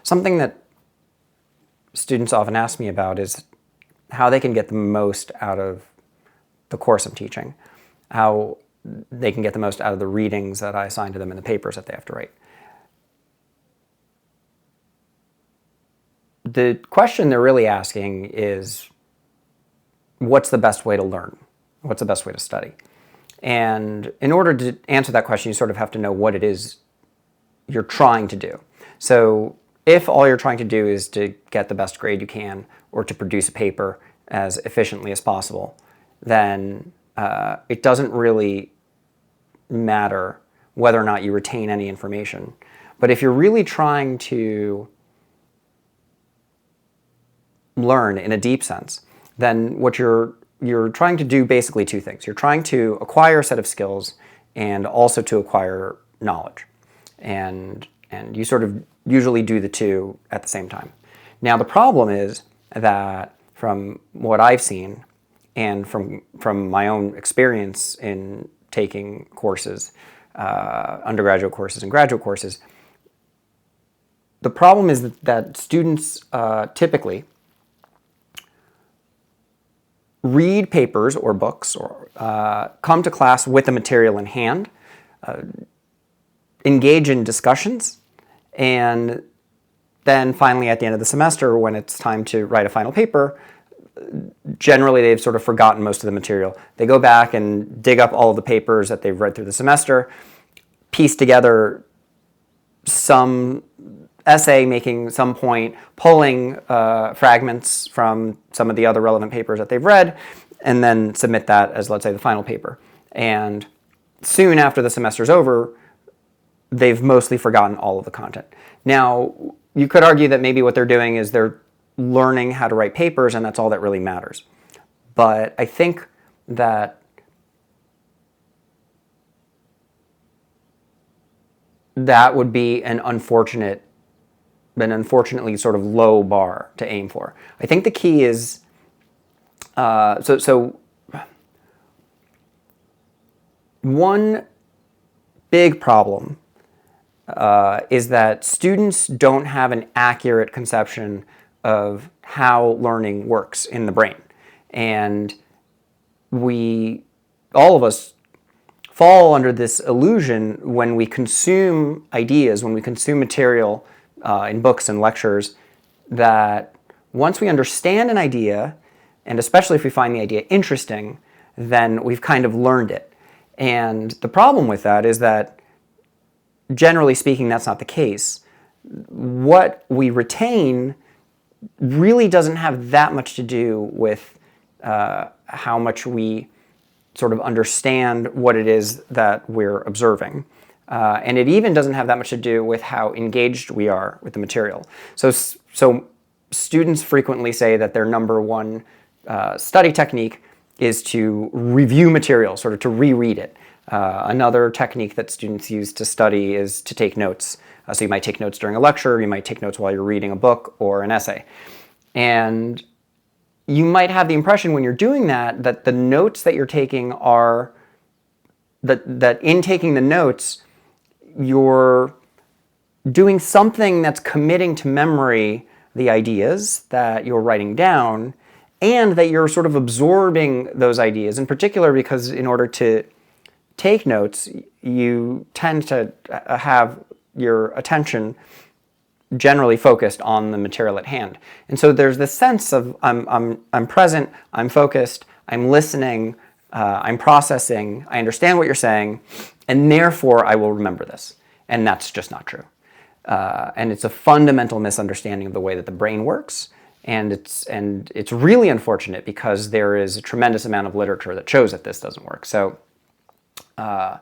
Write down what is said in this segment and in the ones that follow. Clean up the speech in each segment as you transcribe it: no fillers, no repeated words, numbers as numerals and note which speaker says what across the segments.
Speaker 1: something that students often ask me about is how they can get the most out of the course I'm teaching, how they can get the most out of the readings that I assign to them and the papers that they have to write. The question they're really asking is, what's the best way to learn? What's the best way to study? And in order to answer that question, you sort of have to know what it is you're trying to do. So if all you're trying to do is to get the best grade you can or to produce a paper as efficiently as possible, then it doesn't really matter whether or not you retain any information. But if you're really trying to learn in a deep sense, then what you're trying to do basically two things. You're trying to acquire a set of skills and also to acquire knowledge. And you sort of usually do the two at the same time. Now the problem is that from what I've seen and from my own experience in taking courses, undergraduate courses and graduate courses, the problem is that students typically read papers or books or come to class with the material in hand, engage in discussions, and then finally at the end of the semester, when it's time to write a final paper, generally they've sort of forgotten most of the material. They go back and dig up all of the papers that they've read through the semester, piece together some essay making some point, pulling fragments from some of the other relevant papers that they've read, and then submit that as, let's say, the final paper. And soon after the semester's over, they've mostly forgotten all of the content. Now, you could argue that maybe what they're doing is they're learning how to write papers, and that's all that really matters. But I think that that would be an unfortunately sort of low bar to aim for. I think the key is, one big problem is that students don't have an accurate conception of how learning works in the brain. And all of us fall under this illusion when we consume ideas, when we consume material in books and lectures, that once we understand an idea, and especially if we find the idea interesting, then we've kind of learned it. And the problem with that is that, generally speaking, that's not the case. What we retain really doesn't have that much to do with how much we sort of understand what it is that we're observing. And it even doesn't have that much to do with how engaged we are with the material. So students frequently say that their number one study technique is to review material, sort of to reread it. Another technique that students use to study is to take notes. So you might take notes during a lecture, you might take notes while you're reading a book or an essay. And you might have the impression when you're doing that the notes that you're taking are, that in taking the notes, you're doing something that's committing to memory the ideas that you're writing down, and that you're sort of absorbing those ideas, in particular because in order to take notes, you tend to have your attention generally focused on the material at hand. And so there's this sense of I'm present, I'm focused, I'm listening, I'm processing, I understand what you're saying, and therefore I will remember this. And that's just not true. And it's a fundamental misunderstanding of the way that the brain works. And it's really unfortunate because there is a tremendous amount of literature that shows that this doesn't work. So an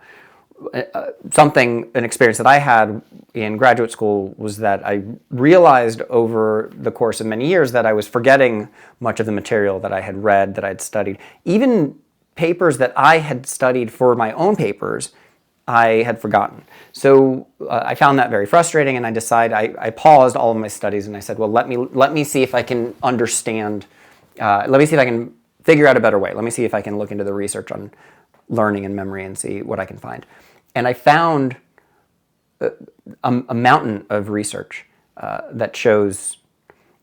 Speaker 1: experience that I had in graduate school was that I realized over the course of many years that I was forgetting much of the material that I had read, that I'd studied. Even papers that I had studied for my own papers, I had forgotten. So I found that very frustrating, and I paused all of my studies and I said, well, let me see if I can understand, let me see if I can figure out a better way. Let me see if I can look into the research on learning and memory and see what I can find. And I found a mountain of research that shows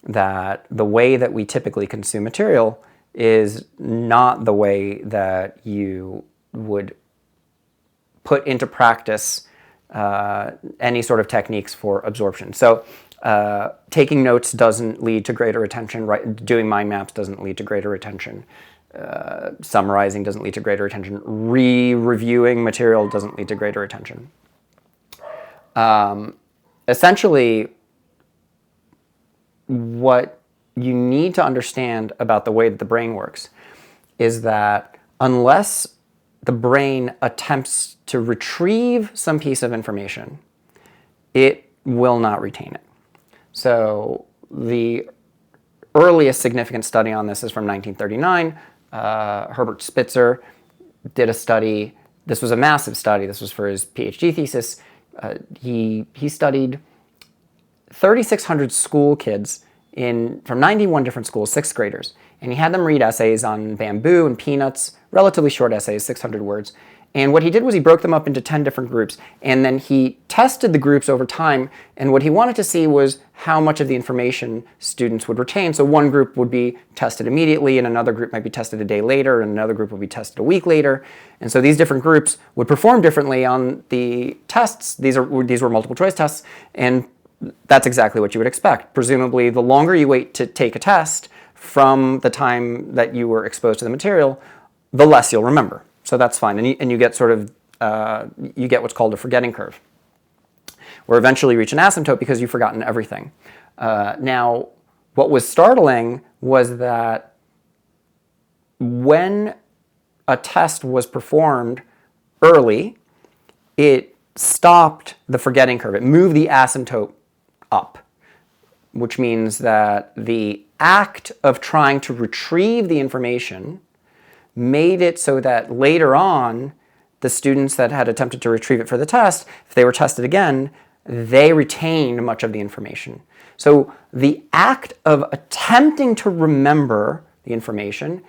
Speaker 1: that the way that we typically consume material is not the way that you would put into practice any sort of techniques for absorption. So taking notes doesn't lead to greater retention, right? Doing mind maps doesn't lead to greater retention. Summarizing doesn't lead to greater retention. Re-reviewing material doesn't lead to greater retention. Essentially, what you need to understand about the way that the brain works is that unless the brain attempts to retrieve some piece of information, it will not retain it. So the earliest significant study on this is from 1939. Herbert Spitzer did a study. This was a massive study. This was for his PhD thesis. He studied 3,600 school kids from 91 different schools, sixth graders. And he had them read essays on bamboo and peanuts, relatively short essays, 600 words. And what he did was he broke them up into 10 different groups. And then he tested the groups over time. And what he wanted to see was how much of the information students would retain. So one group would be tested immediately, and another group might be tested a day later, and another group would be tested a week later. And so these different groups would perform differently on the tests. These were multiple choice tests. And that's exactly what you would expect. Presumably, the longer you wait to take a test from the time that you were exposed to the material, the less you'll remember. So that's fine. And you get sort of, you get what's called a forgetting curve, where eventually you reach an asymptote because you've forgotten everything. Now, what was startling was that when a test was performed early, it stopped the forgetting curve. It moved the asymptote up, which means that the act of trying to retrieve the information made it so that later on, the students that had attempted to retrieve it for the test, if they were tested again, they retained much of the information. So the act of attempting to remember the information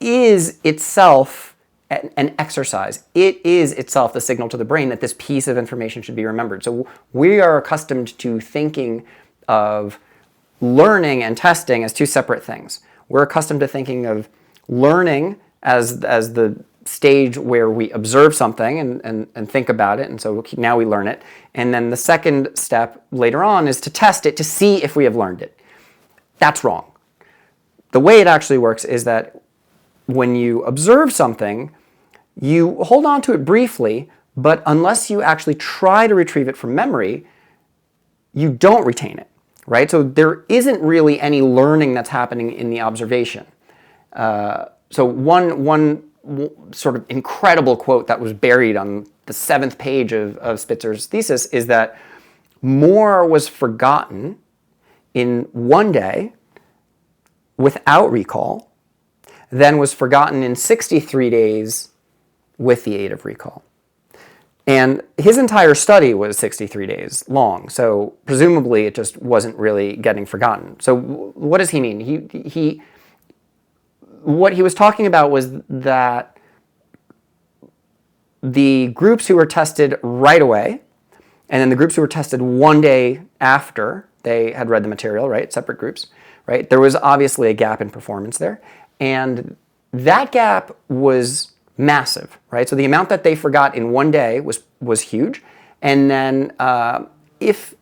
Speaker 1: is itself an exercise. It is itself the signal to the brain that this piece of information should be remembered. So we are accustomed to thinking of learning and testing as two separate things. We're accustomed to thinking of learning as the stage where we observe something and think about it, and so now we learn it. And then the second step later on is to test it to see if we have learned it. That's wrong. The way it actually works is that when you observe something, you hold on to it briefly, but unless you actually try to retrieve it from memory, you don't retain it, right? So there isn't really any learning that's happening in the observation. So one sort of incredible quote that was buried on the 7th page of Spitzer's thesis is that more was forgotten in one day without recall than was forgotten in 63 days with the aid of recall. And his entire study was 63 days long, so presumably it just wasn't really getting forgotten. So what does he mean? What he was talking about was that the groups who were tested right away, and then the groups who were tested one day after they had read the material, right, separate groups, right, there was obviously a gap in performance there. And that gap was massive, right? So the amount that they forgot in one day was huge. And then if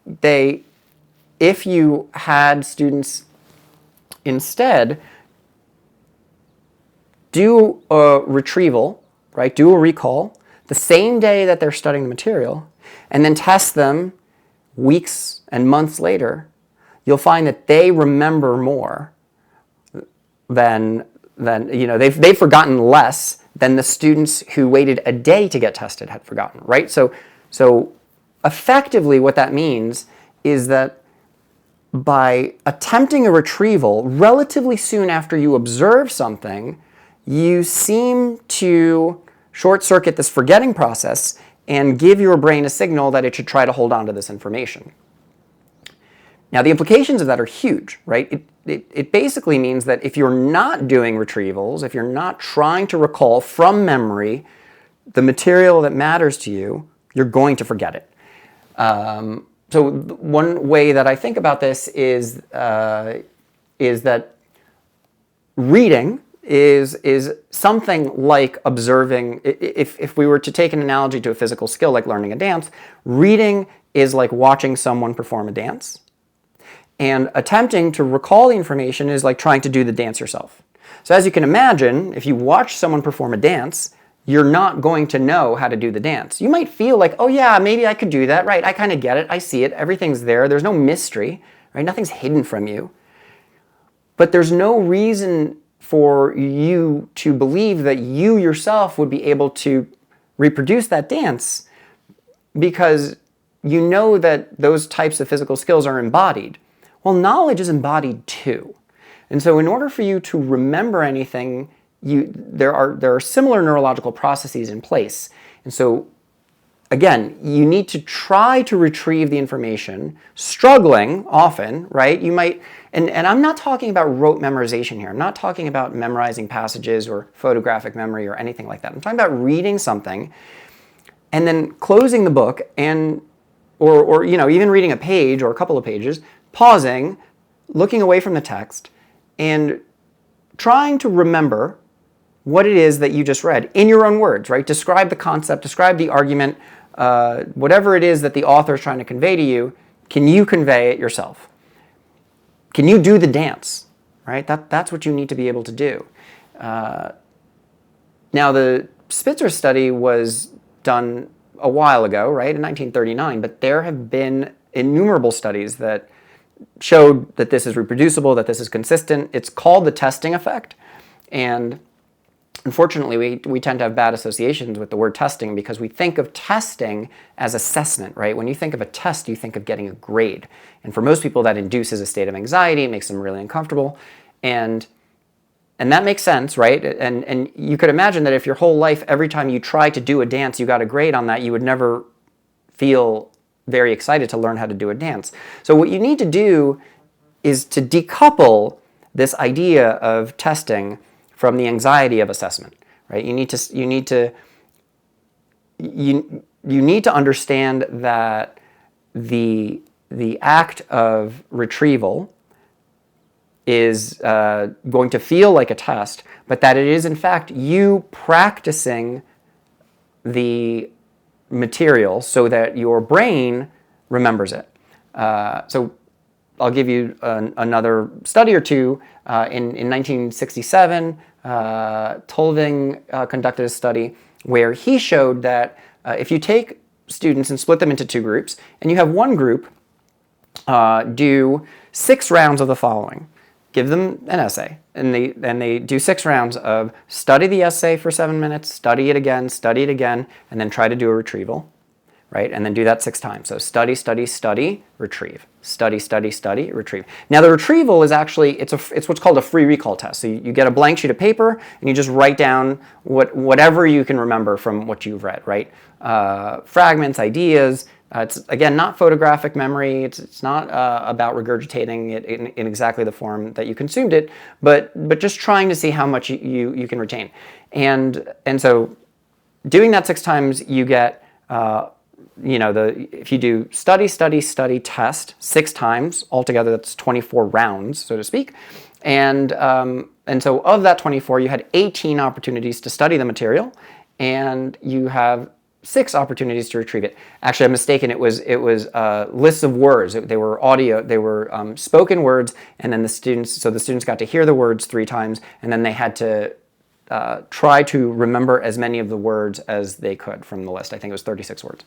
Speaker 1: you had students instead do a retrieval, right, do a recall the same day that they're studying the material, and then test them weeks and months later, you'll find that they remember more than they've forgotten less than the students who waited a day to get tested had forgotten, right? So effectively what that means is that by attempting a retrieval relatively soon after you observe something, you seem to short-circuit this forgetting process and give your brain a signal that it should try to hold on to this information. Now, the implications of that are huge, right? It basically means that if you're not doing retrievals, if you're not trying to recall from memory the material that matters to you, you're going to forget it. so one way that I think about this is that reading is something like observing. If we were to take an analogy to a physical skill like learning a dance, reading is like watching someone perform a dance, and attempting to recall the information is like trying to do the dance yourself. So as you can imagine, if you watch someone perform a dance, you're not going to know how to do the dance. You might feel like, oh yeah, maybe I could do that, right? I kind of get it, I see it, everything's there, there's no mystery, right? Nothing's hidden from you. But there's no reason for you to believe that you yourself would be able to reproduce that dance, because you know that those types of physical skills are embodied. Well, knowledge is embodied too. And so in order for you to remember anything, there are similar neurological processes in place. And so again, you need to try to retrieve the information, struggling often, right? You might, and I'm not talking about rote memorization here. I'm not talking about memorizing passages or photographic memory or anything like that. I'm talking about reading something and then closing the book and, or even reading a page or a couple of pages, pausing, looking away from the text, and trying to remember what it is that you just read in your own words, right? Describe the concept, describe the argument, whatever it is that the author is trying to convey to you, can you convey it yourself? Can you do the dance, right? That's what you need to be able to do. Now, the Spitzer study was done a while ago, right, in 1939, but there have been innumerable studies that showed that this is reproducible, that this is consistent. It's called the testing effect, and unfortunately, we tend to have bad associations with the word testing because we think of testing as assessment, right? When you think of a test, you think of getting a grade. And for most people, that induces a state of anxiety, it makes them really uncomfortable. And that makes sense, right? And you could imagine that if your whole life, every time you try to do a dance, you got a grade on that, you would never feel very excited to learn how to do a dance. So what you need to do is to decouple this idea of testing from the anxiety of assessment, right? You need to understand that the act of retrieval is going to feel like a test, but that it is in fact you practicing the material so that your brain remembers it. So I'll give you another study or two. In 1967, Tulving conducted a study where he showed that if you take students and split them into two groups, and you have one group do 6 rounds of the following. Give them an essay, and they do 6 rounds of study the essay for 7 minutes, study it again, and then try to do a retrieval, right? And then do that 6 times. So study, study, study, retrieve. Study, study, study, retrieve. Now the retrieval is actually, it's what's called a free recall test. So you get a blank sheet of paper and you just write down whatever you can remember from what you've read, right? Fragments, ideas. It's, again, not photographic memory. It's not about regurgitating it in exactly the form that you consumed it, but just trying to see how much you can retain. And so doing that 6 times, you get, if you do study, study, study, test 6 times, altogether that's 24 rounds, so to speak. And so of that 24, you had 18 opportunities to study the material, and you have 6 opportunities to retrieve it. Actually, I'm mistaken. It was lists of words. They were audio. They were spoken words, and then the students got to hear the words 3 times, and then they had to try to remember as many of the words as they could from the list. I think it was 36 words.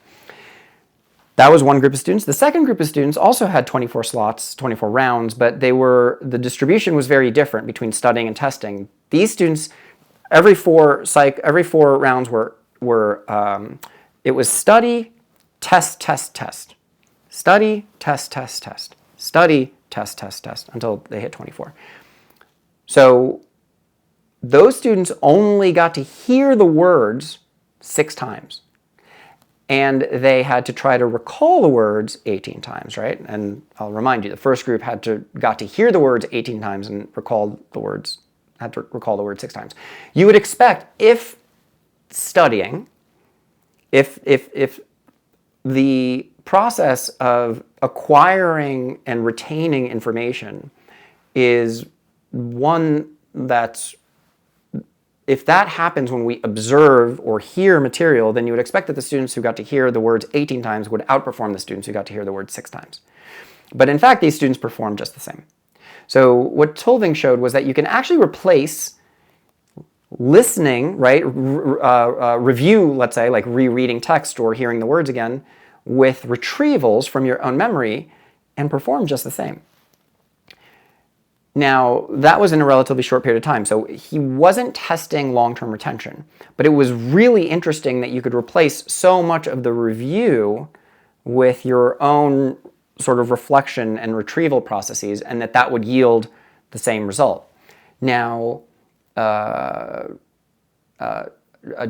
Speaker 1: That was one group of students. The second group of students also had 24 slots, 24 rounds, but the distribution was very different between studying and testing. These students, every 4 rounds were it was study, test, test, test. Study, test, test, test. Study, test, test, test, until they hit 24. So those students only got to hear the words 6 times. And they had to try to recall the words 18 times, right? And I'll remind you, the first group got to hear the words 18 times and had to recall the words 6 times. You would expect, if studying, if the process of acquiring and retaining information is one that's, if that happens when we observe or hear material, then you would expect that the students who got to hear the words 18 times would outperform the students who got to hear the words 6 times. But in fact, these students performed just the same. So what Tulving showed was that you can actually replace listening, right, review, let's say, like rereading text or hearing the words again, with retrievals from your own memory and perform just the same. Now, that was in a relatively short period of time, so he wasn't testing long-term retention, but it was really interesting that you could replace so much of the review with your own sort of reflection and retrieval processes, and that would yield the same result. Now,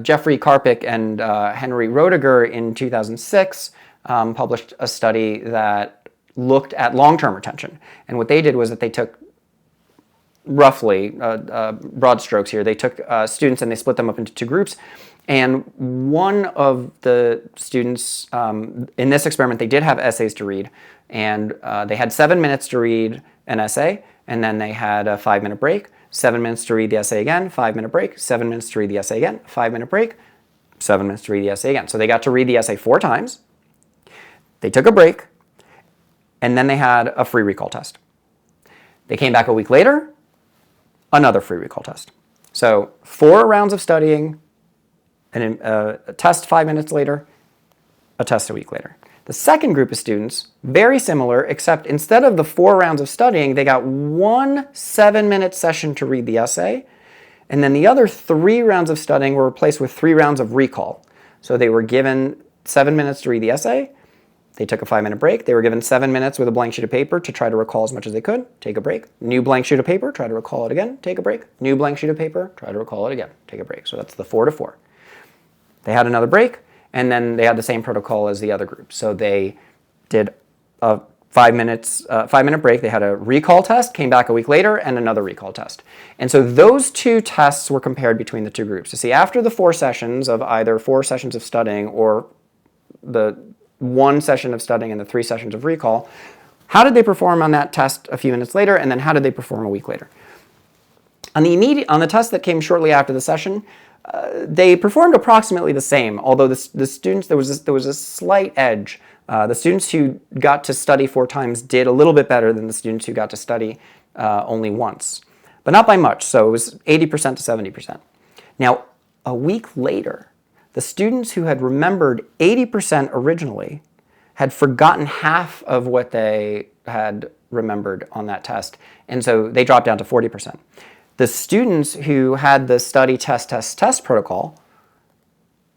Speaker 1: Jeffrey Karpik and Henry Roediger in 2006 published a study that looked at long-term retention, and what they did was that they took roughly, broad strokes here, they took students and they split them up into 2 groups. And one of the students, in this experiment, they did have essays to read. And they had 7 minutes to read an essay, and then they had a 5-minute break, 7 minutes to read the essay again, 5-minute break, 7 minutes to read the essay again, 5-minute break, 7 minutes to read the essay again. So they got to read the essay 4 times. They took a break, and then they had a free recall test. They came back a week later, another free recall test. So 4 rounds of studying, and a test 5 minutes later, a test a week later. The second group of students, very similar, except instead of the 4 rounds of studying, they got 1 7-minute session to read the essay, and then the other 3 rounds of studying were replaced with 3 rounds of recall. So they were given 7 minutes to read the essay, they took a 5-minute break. They were given 7 minutes with a blank sheet of paper to try to recall as much as they could, take a break. New blank sheet of paper, try to recall it again, take a break. New blank sheet of paper, try to recall it again, take a break. So that's the 4 to 4. They had another break, and then they had the same protocol as the other group. So they did a 5-minute break. They had a recall test, came back a week later, and another recall test. And so those 2 tests were compared between the 2 groups to see after the 4 sessions of either 4 sessions of studying or the 1 session of studying and the 3 sessions of recall, how did they perform on that test a few minutes later, and then how did they perform a week later? On the test that came shortly after the session, they performed approximately the same, although the students, there was a slight edge. The students who got to study 4 times did a little bit better than the students who got to study only once, but not by much, so it was 80% to 70%. Now, a week later, the students who had remembered 80% originally had forgotten half of what they had remembered on that test, and so they dropped down to 40%. The students who had the study test protocol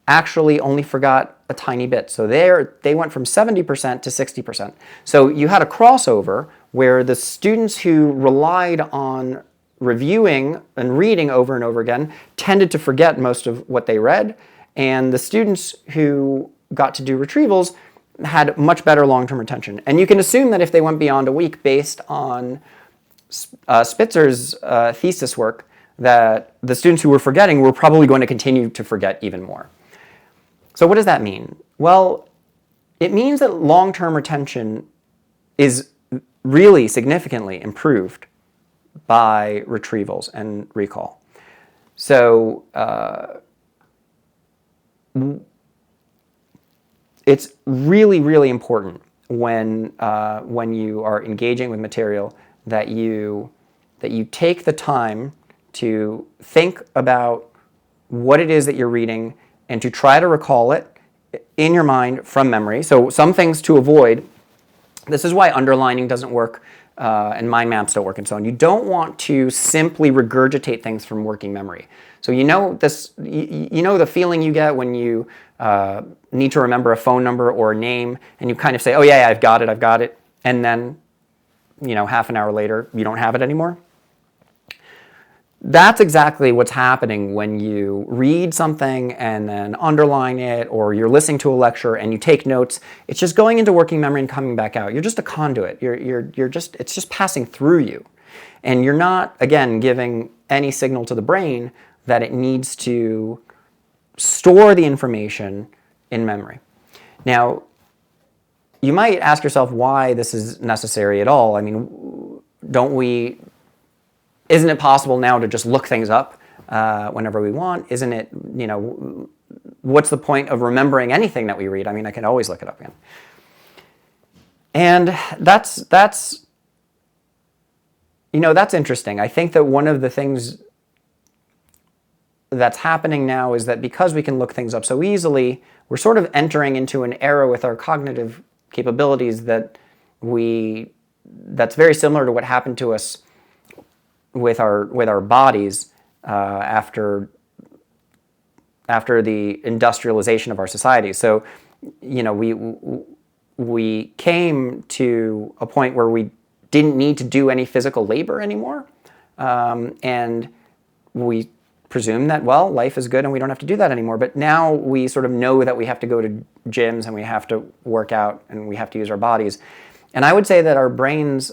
Speaker 1: actually only forgot a tiny bit. So they went from 70% to 60%. So you had a crossover where the students who relied on reviewing and reading over and over again tended to forget most of what they read, and the students who got to do retrievals had much better long-term retention. And you can assume that if they went beyond a week based on Spitzer's thesis work, that the students who were forgetting were probably going to continue to forget even more. So what does that mean? Well, it means that long-term retention is really significantly improved by retrievals and recall. So it's really, really important when you are engaging with material that you take the time to think about what it is that you're reading and to try to recall it in your mind from memory. So some things to avoid. This is why underlining doesn't work and mind maps don't work and so on. You don't want to simply regurgitate things from working memory. So you know the feeling you get when you need to remember a phone number or a name, and you kind of say, oh yeah, I've got it, and then half an hour later you don't have it anymore. That's exactly what's happening when you read something and then underline it, or you're listening to a lecture and you take notes. It's just going into working memory and coming back out. You're just a conduit. It's just passing through you. And you're not, again, giving any signal to the brain that it needs to store the information in memory. Now, you might ask yourself why this is necessary at all. I mean, isn't it possible now to just look things up whenever we want? Isn't it, what's the point of remembering anything that we read? I mean, I can always look it up again. And that's interesting. I think that one of the things that's happening now is that because we can look things up so easily, we're sort of entering into an era with our cognitive capabilities that's very similar to what happened to us with our bodies after the industrialization of our society. So, we came to a point where we didn't need to do any physical labor anymore, and we presume that, well, life is good and we don't have to do that anymore. But now we sort of know that we have to go to gyms and we have to work out and we have to use our bodies. And I would say that our brains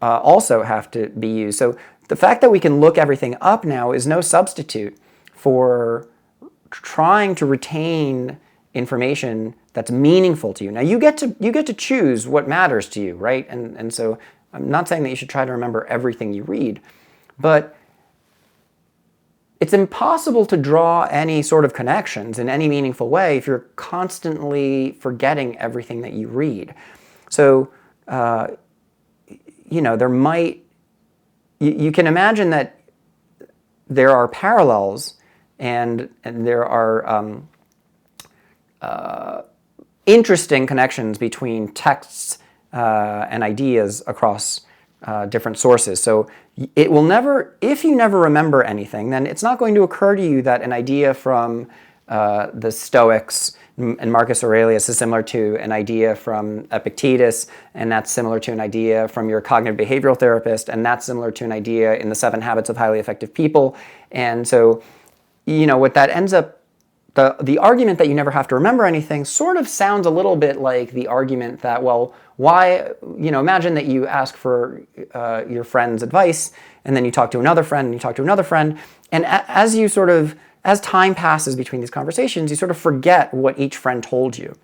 Speaker 1: also have to be used. So the fact that we can look everything up now is no substitute for trying to retain information that's meaningful to you. Now you get to choose what matters to you, right? And so I'm not saying that you should try to remember everything you read, but it's impossible to draw any sort of connections in any meaningful way if you're constantly forgetting everything that you read. So, there might, you can imagine that there are parallels and there are interesting connections between texts and ideas across different sources. So it will never, if you never remember anything, then it's not going to occur to you that an idea from the Stoics and Marcus Aurelius is similar to an idea from Epictetus, and that's similar to an idea from your cognitive behavioral therapist, and that's similar to an idea in the 7 Habits of Highly Effective People. And so, what that ends up, the argument that you never have to remember anything sort of sounds a little bit like the argument that, well, why, imagine that you ask for your friend's advice, and then you talk to another friend, and you talk to another friend, and as time passes between these conversations, you sort of forget what each friend told you.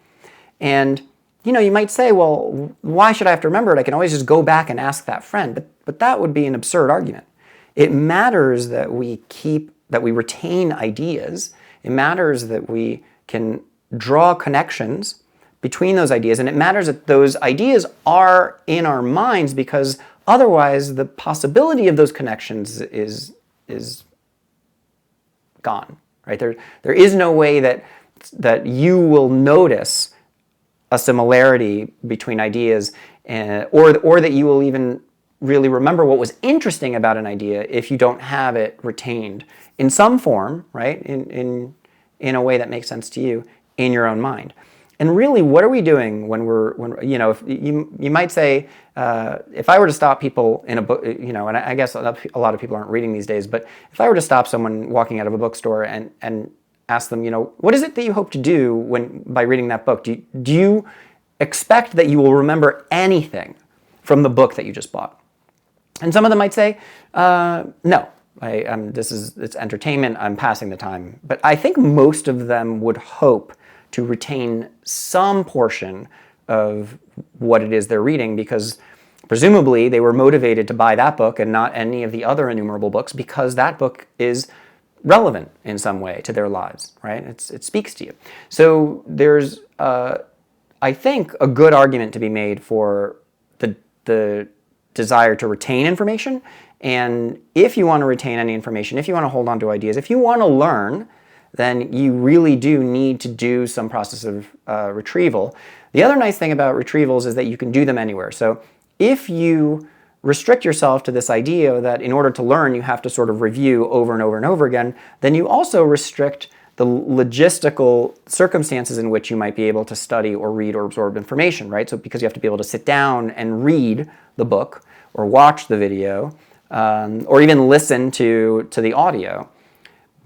Speaker 1: And, you might say, well, why should I have to remember it? I can always just go back and ask that friend. But that would be an absurd argument. It matters that we retain ideas. It matters that we can draw connections between those ideas, and it matters that those ideas are in our minds, because otherwise the possibility of those connections is gone, right? There is no way that you will notice a similarity between ideas, or that you will even really remember what was interesting about an idea if you don't have it retained in some form, right? In a way that makes sense to you in your own mind. And really, what are we doing when if you might say, if I were to stop people in a book, and I guess a lot of people aren't reading these days, but if I were to stop someone walking out of a bookstore and ask them, what is it that you hope to do by reading that book? Do you expect that you will remember anything from the book that you just bought? And some of them might say, no. It's entertainment. I'm passing the time. But I think most of them would hope to retain some portion of what it is they're reading, because presumably they were motivated to buy that book and not any of the other innumerable books, because that book is relevant in some way to their lives, right? It speaks to you. So there's, I think, a good argument to be made for the desire to retain information. And if you want to retain any information, if you want to hold on to ideas, if you want to learn, then you really do need to do some process of retrieval. The other nice thing about retrievals is that you can do them anywhere. So if you restrict yourself to this idea that in order to learn you have to sort of review over and over and over again, then you also restrict the logistical circumstances in which you might be able to study or read or absorb information, right? So because you have to be able to sit down and read the book or watch the video or even listen to the audio.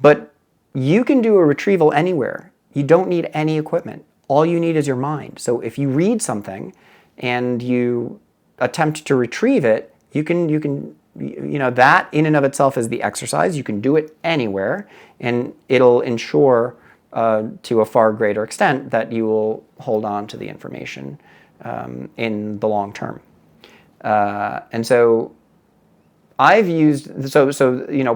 Speaker 1: But you can do a retrieval anywhere. You don't need any equipment. All you need is your mind. So if you read something and you attempt to retrieve it, you can that in and of itself is the exercise. You can do it anywhere, and it'll ensure to a far greater extent that you will hold on to the information in the long term. And so I've used,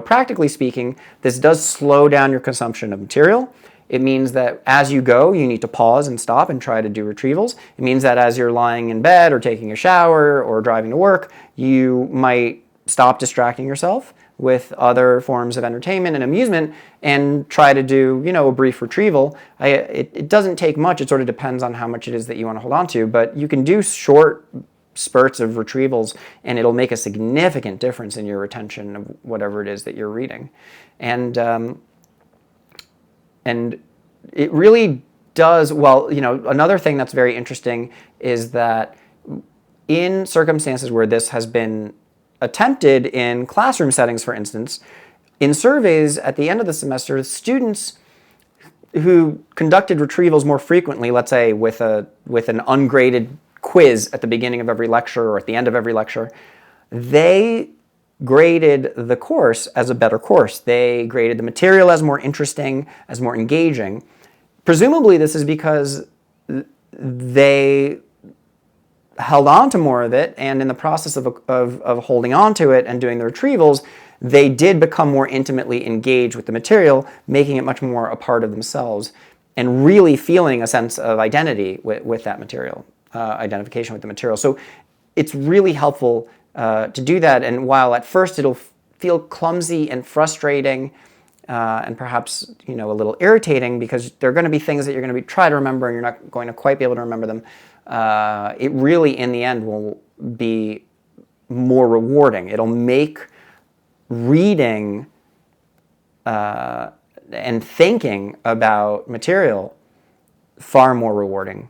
Speaker 1: practically speaking, this does slow down your consumption of material. It means that as you go, you need to pause and stop and try to do retrievals. It means that as you're lying in bed or taking a shower or driving to work, you might stop distracting yourself with other forms of entertainment and amusement and try to do, a brief retrieval. It doesn't take much. It sort of depends on how much it is that you want to hold on to, but you can do short spurts of retrievals and it'll make a significant difference in your retention of whatever it is that you're reading. And it really does, another thing that's very interesting is that in circumstances where this has been attempted in classroom settings, for instance, in surveys at the end of the semester, students who conducted retrievals more frequently, let's say with an ungraded quiz at the beginning of every lecture or at the end of every lecture, they graded the course as a better course. They graded the material as more interesting, as more engaging. Presumably this is because they held on to more of it, and in the process of holding on to it and doing the retrievals, they did become more intimately engaged with the material, making it much more a part of themselves and really feeling a sense of identity with that material, identification with the material. So it's really helpful to do that, and while at first it'll feel clumsy and frustrating and perhaps a little irritating because there are going to be things that you're going to try to remember and you're not going to quite be able to remember them, it really in the end will be more rewarding. It'll make reading and thinking about material far more rewarding